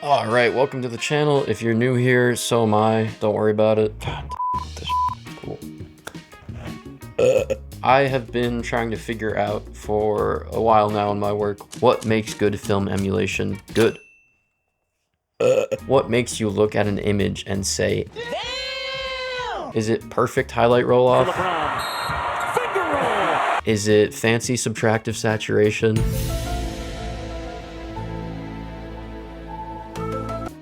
Alright, welcome to the channel. If you're new here, so am I. Don't worry about it. God, this is cool. I have been trying to figure out for a while now in my work what makes good film emulation good. What makes you look at an image and say, damn! Is it perfect highlight roll-off? Is it fancy subtractive saturation?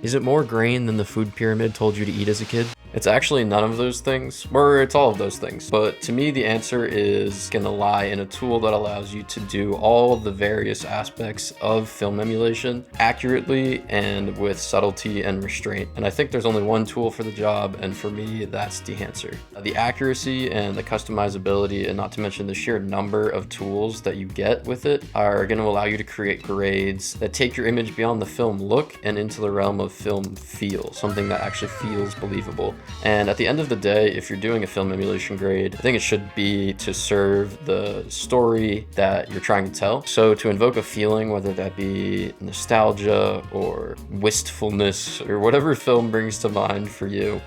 Is it more grain than the food pyramid told you to eat as a kid? It's actually none of those things, or it's all of those things. But to me, the answer is gonna lie in a tool that allows you to do all of the various aspects of film emulation accurately and with subtlety and restraint. And I think there's only one tool for the job, and for me, that's DEHANCER. The accuracy and the customizability, and not to mention the sheer number of tools that you get with it, are gonna allow you to create grades that take your image beyond the film look and into the realm of film feel, something that actually feels believable. And at the end of the day, if you're doing a film emulation grade, I think it should be to serve the story that you're trying to tell. So to invoke a feeling, whether that be nostalgia or wistfulness or whatever film brings to mind for you,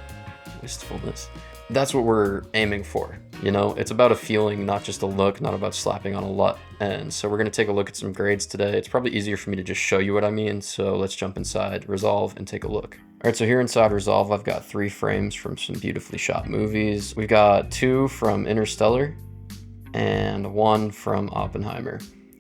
wistfulness, that's what we're aiming for. You know, it's about a feeling, not just a look, not about slapping on a LUT. And so we're gonna take a look at some grades today. It's probably easier for me to just show you what I mean. So let's jump inside Resolve and take a look. All right, so here inside Resolve, I've got 3 frames from some beautifully shot movies. We've got 2 from Interstellar and 1 from Oppenheimer.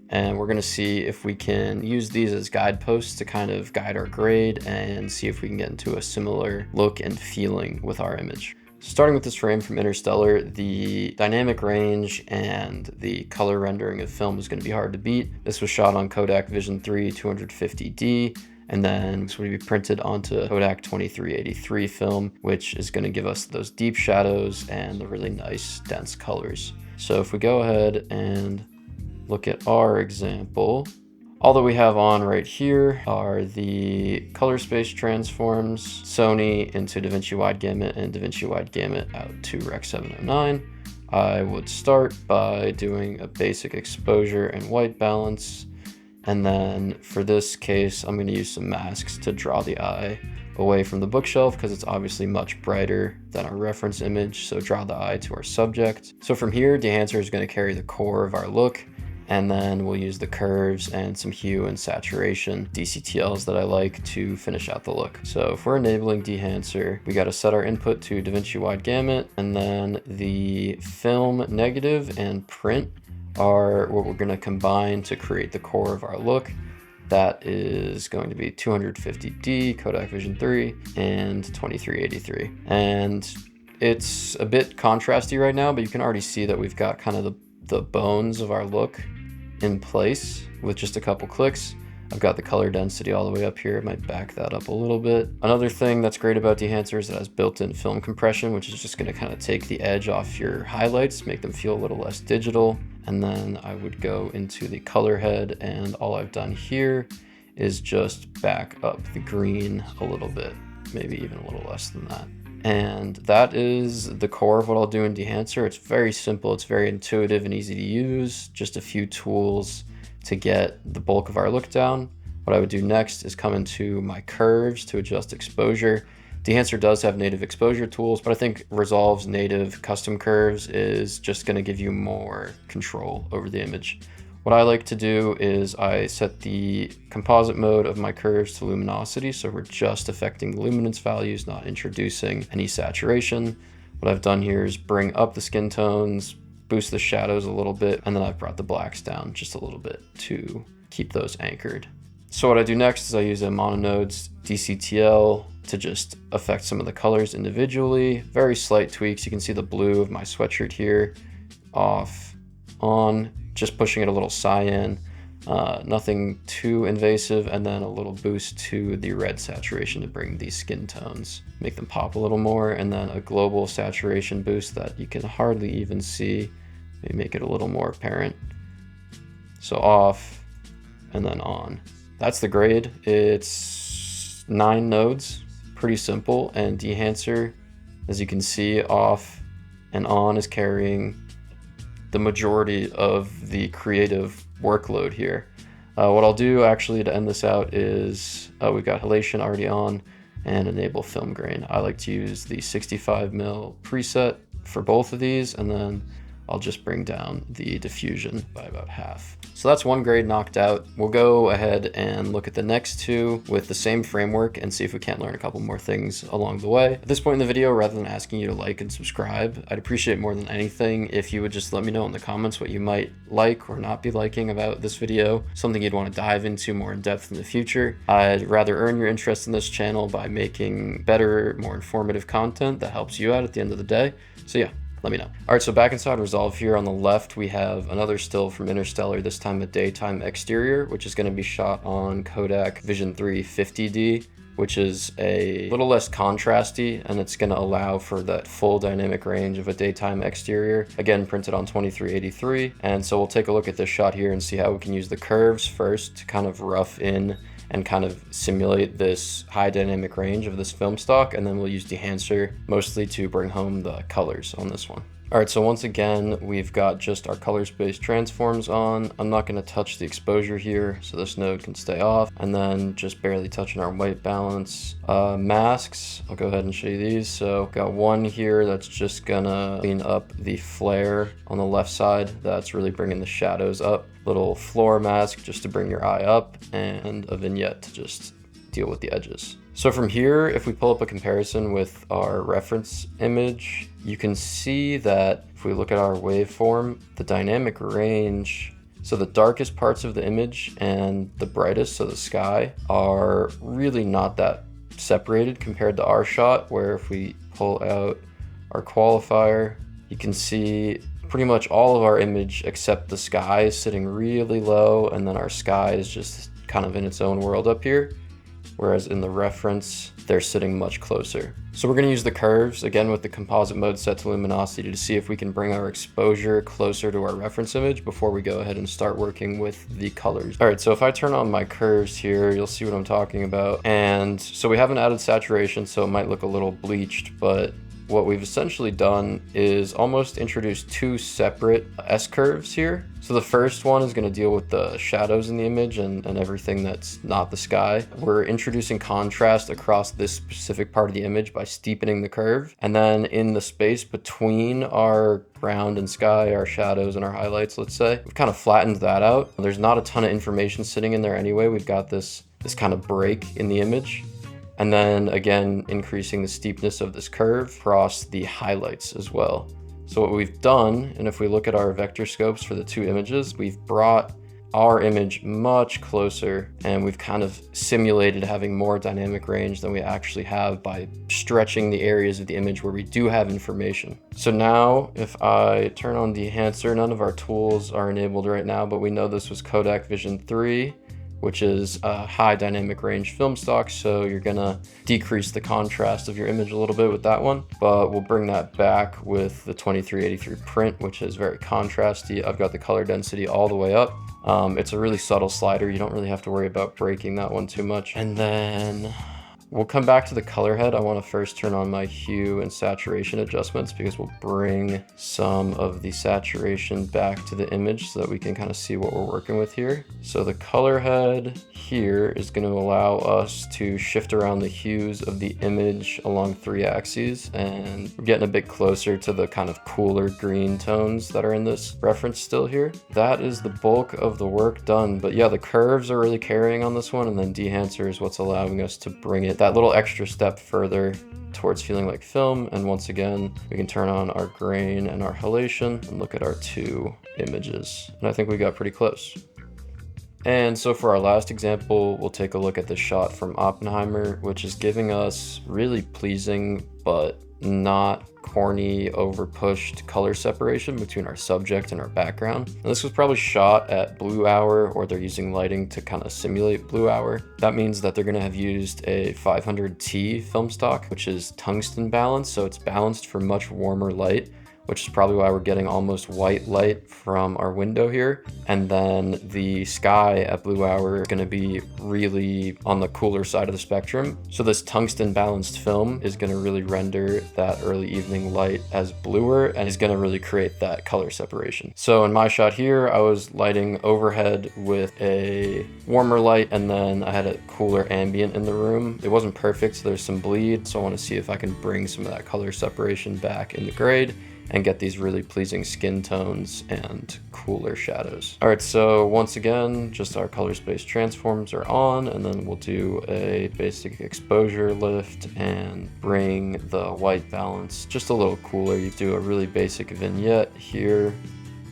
And we're gonna see if we can use these as guideposts to kind of guide our grade and see if we can get into a similar look and feeling with our image. Starting with this frame from Interstellar, the dynamic range and the color rendering of film is going to be hard to beat. This was shot on Kodak Vision 3 250D, and then it's going to be printed onto Kodak 2383 film, which is going to give us those deep shadows and the really nice dense colors. So if we go ahead and look at our example, all that we have on right here are the color space transforms, Sony into DaVinci Wide Gamut and DaVinci Wide Gamut out to Rec 709. I would start by doing a basic exposure and white balance. And then for this case, I'm gonna use some masks to draw the eye away from the bookshelf because it's obviously much brighter than our reference image. So draw the eye to our subject. So from here, DEHANCER is gonna carry the core of our look. And then we'll use the curves and some hue and saturation DCTLs that I like to finish out the look. So if we're enabling DEHANCER, we got to set our input to DaVinci Wide Gamut, and then the film negative and print are what we're going to combine to create the core of our look. That is going to be 250D, Kodak Vision 3, and 2383. And it's a bit contrasty right now, but you can already see that we've got kind of the bones of our look in place with just a couple clicks. I've got the color density all the way up here. I might back that up a little bit. Another thing that's great about DEHANCER is it has built-in film compression, which is just going to kind of take the edge off your highlights, make them feel a little less digital. And then I would go into the color head, and all I've done here is just back up the green a little bit, maybe even a little less than that. And that is the core of what I'll do in DEHANCER. It's very simple, it's very intuitive and easy to use, just a few tools to get the bulk of our look down. What I would do next is come into my curves to adjust exposure. DEHANCER does have native exposure tools, but I think Resolve's native custom curves is just gonna give you more control over the image. What I like to do is I set the composite mode of my curves to luminosity, so we're just affecting the luminance values, not introducing any saturation. What I've done here is bring up the skin tones, boost the shadows a little bit, and then I've brought the blacks down just a little bit to keep those anchored. So what I do next is I use a mononodes DCTL to just affect some of the colors individually. Very slight tweaks. You can see the blue of my sweatshirt here, off, on, just pushing it a little cyan, nothing too invasive, and then a little boost to the red saturation to bring these skin tones, make them pop a little more, and then a global saturation boost that you can hardly even see, maybe make it a little more apparent. So off, and then on. That's the grade. It's 9 nodes, pretty simple, and DEHANCER, as you can see, off and on is carrying the majority of the creative workload here. What I'll do actually to end this out is we've got halation already on and enable film grain. I like to use the 65 mil preset for both of these, and then I'll just bring down the diffusion by about half. So that's one grade knocked out. We'll go ahead and look at the next two with the same framework and see if we can't learn a couple more things along the way. At this point in the video, rather than asking you to like and subscribe, I'd appreciate more than anything if you would just let me know in the comments what you might like or not be liking about this video, something you'd want to dive into more in depth in the future. I'd rather earn your interest in this channel by making better, more informative content that helps you out at the end of the day. So yeah, let me know. All right, so back inside Resolve here on the left, we have another still from Interstellar, this time a daytime exterior, which is going to be shot on Kodak Vision 3 50D, which is a little less contrasty, and it's going to allow for that full dynamic range of a daytime exterior, again printed on 2383. And so we'll take a look at this shot here and see how we can use the curves first to kind of rough in and kind of simulate this high dynamic range of this film stock, and then we'll use DEHANCER mostly to bring home the colors on this one. All right, so once again, we've got just our color space transforms on. I'm not gonna touch the exposure here, so this node can stay off, and then just barely touching our white balance. Masks, I'll go ahead and show you these. So got one here that's just gonna clean up the flare on the left side. That's really bringing the shadows up. Little floor mask just to bring your eye up, and a vignette to just deal with the edges. So from here, if we pull up a comparison with our reference image, you can see that if we look at our waveform, the dynamic range, so the darkest parts of the image and the brightest, so the sky, are really not that separated compared to our shot, where if we pull out our qualifier, you can see pretty much all of our image except the sky is sitting really low, and then our sky is just kind of in its own world up here, whereas in the reference they're sitting much closer. So we're going to use the curves again with the composite mode set to luminosity to see if we can bring our exposure closer to our reference image before we go ahead and start working with the colors. All right, so if I turn on my curves here, you'll see what I'm talking about. And so we haven't added saturation, so it might look a little bleached, but what we've essentially done is almost introduce two separate S-curves here. So the first one is going to deal with the shadows in the image and everything that's not the sky. We're introducing contrast across this specific part of the image by steepening the curve. And then in the space between our ground and sky, our shadows and our highlights, let's say, we've kind of flattened that out. There's not a ton of information sitting in there anyway. We've got this kind of break in the image. And then again, increasing the steepness of this curve across the highlights as well. So what we've done, and if we look at our vector scopes for the two images, we've brought our image much closer, and we've kind of simulated having more dynamic range than we actually have by stretching the areas of the image where we do have information. So now if I turn on DEHANCER, none of our tools are enabled right now, but we know this was Kodak Vision 3. Which is a high dynamic range film stock, so you're gonna decrease the contrast of your image a little bit with that one, but we'll bring that back with the 2383 print, which is very contrasty. I've got the color density all the way up. It's a really subtle slider. You don't really have to worry about breaking that one too much. And then we'll come back to the color head. I want to first turn on my hue and saturation adjustments because we'll bring some of the saturation back to the image so that we can kind of see what we're working with here. So the color head here is going to allow us to shift around the hues of the image along 3 axes, and we're getting a bit closer to the kind of cooler green tones that are in this reference still here. That is the bulk of the work done, but yeah, the curves are really carrying on this one, and then DEHANCER is what's allowing us to bring it that little extra step further towards feeling like film. And once again, we can turn on our grain and our halation and look at our two images. And I think we got pretty close. And so for our last example, we'll take a look at the shot from Oppenheimer, which is giving us really pleasing but not corny, over-pushed color separation between our subject and our background. And this was probably shot at blue hour, or they're using lighting to kind of simulate blue hour. That means that they're going to have used a 500T film stock, which is tungsten balanced, so it's balanced for much warmer light, which is probably why we're getting almost white light from our window here. And then the sky at blue hour is going to be really on the cooler side of the spectrum. So this tungsten balanced film is going to really render that early evening light as bluer and is going to really create that color separation. So in my shot here, I was lighting overhead with a warmer light, and then I had a cooler ambient in the room. It wasn't perfect, so there's some bleed. So I want to see if I can bring some of that color separation back in the grade and get these really pleasing skin tones and cooler shadows. All right, so once again, just our color space transforms are on, and then we'll do a basic exposure lift and bring the white balance just a little cooler. You do a really basic vignette here.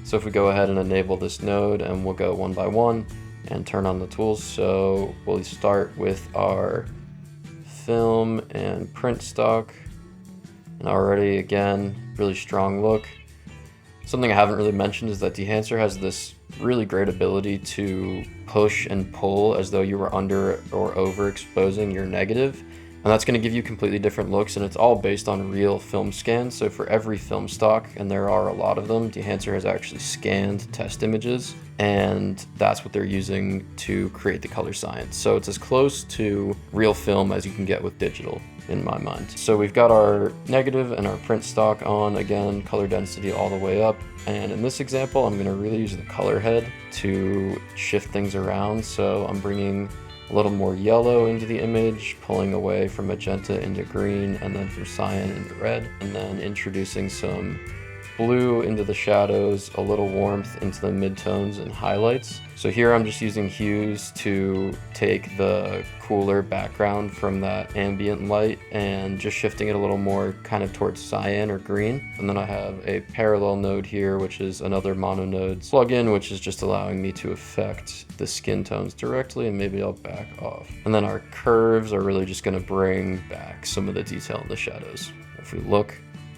So if we go ahead and enable this node, and we'll go one by one and turn on the tools. So we'll start with our film and print stock. And already, again, really strong look. Something I haven't really mentioned is that DEHANCER has this really great ability to push and pull as though you were under or overexposing your negative. And that's going to give you completely different looks, and it's all based on real film scans. So for every film stock, and there are a lot of them, DEHANCER has actually scanned test images, and that's what they're using to create the color science. So it's as close to real film as you can get with digital, in my mind. So we've got our negative and our print stock on, again, color density all the way up. And in this example, I'm going to really use the color head to shift things around. So I'm bringing a little more yellow into the image, pulling away from magenta into green, and then from cyan into red, and then introducing some blue into the shadows, a little warmth into the midtones and highlights. So here I'm just using hues to take the cooler background from that ambient light and just shifting it a little more kind of towards cyan or green. And then I have a parallel node here, which is another mono node plugin, which is just allowing me to affect the skin tones directly, and maybe I'll back off. And then our curves are really just gonna bring back some of the detail in the shadows. If we look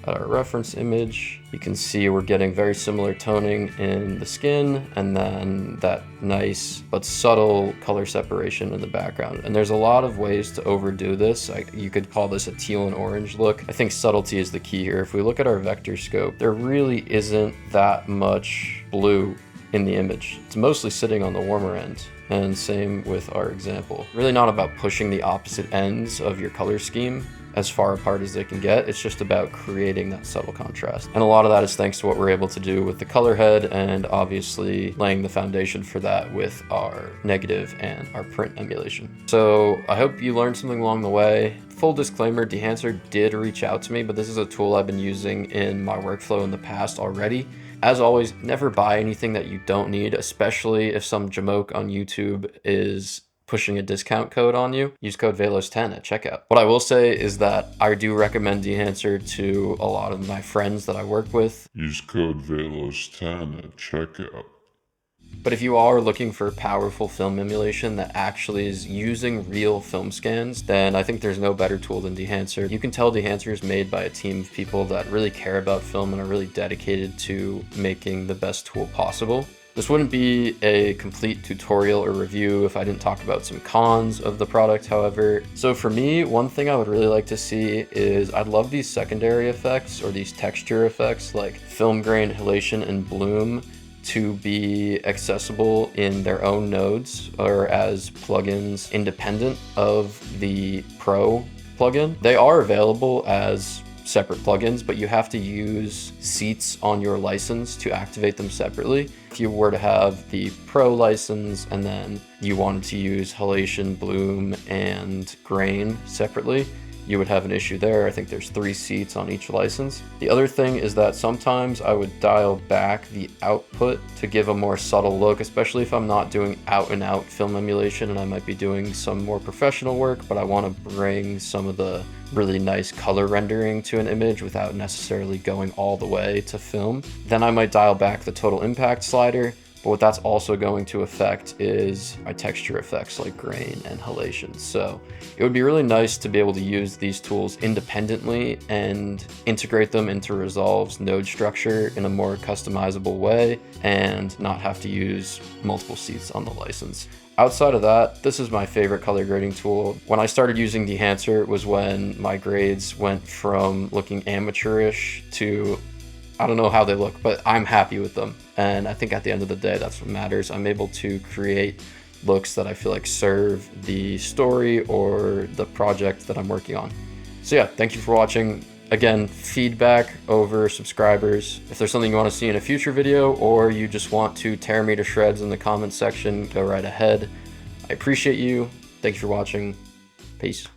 at our reference image, you can see we're getting very similar toning in the skin, and then that nice but subtle color separation in the background. And there's a lot of ways to overdo this. You could call this a teal and orange look. I think subtlety is the key here. If we look at our vector scope, there really isn't that much blue in the image. It's mostly sitting on the warmer end. And same with our example. Really not about pushing the opposite ends of your color scheme as far apart as they can get. It's just about creating that subtle contrast. And a lot of that is thanks to what we're able to do with the color head, and obviously laying the foundation for that with our negative and our print emulation. So I hope you learned something along the way. Full disclaimer, DEHANCER did reach out to me, but this is a tool I've been using in my workflow in the past already. As always, never buy anything that you don't need, especially if some jamoke on YouTube is pushing a discount code on you. Use code VELOS10 at checkout. What I will say is that I do recommend DEHANCER to a lot of my friends that I work with. Use code VELOS10 at checkout. But if you are looking for powerful film emulation that actually is using real film scans, then I think there's no better tool than DEHANCER. You can tell DEHANCER is made by a team of people that really care about film and are really dedicated to making the best tool possible. This wouldn't be a complete tutorial or review if I didn't talk about some cons of the product, however. So for me, one thing I would really like to see is I'd love these secondary effects or these texture effects like film grain, halation, and bloom to be accessible in their own nodes or as plugins independent of the Pro plugin. They are available as separate plugins, but you have to use seats on your license to activate them separately. If you were to have the Pro license and then you wanted to use halation, bloom, and grain separately, you would have an issue there. I think there's 3 seats on each license. The other thing is that sometimes I would dial back the output to give a more subtle look, especially if I'm not doing out and out film emulation and I might be doing some more professional work, but I want to bring some of the really nice color rendering to an image without necessarily going all the way to film. Then I might dial back the total impact slider. But what that's also going to affect is my texture effects like grain and halation. So it would be really nice to be able to use these tools independently and integrate them into Resolve's node structure in a more customizable way and not have to use multiple seats on the license. Outside of that, this is my favorite color grading tool. When I started using DEHANCER was when my grades went from looking amateurish to I don't know how they look, but I'm happy with them. And I think at the end of the day, that's what matters. I'm able to create looks that I feel like serve the story or the project that I'm working on. So yeah, thank you for watching. Again, feedback over subscribers. If there's something you want to see in a future video, or you just want to tear me to shreds in the comments section, go right ahead. I appreciate you. Thank you for watching. Peace.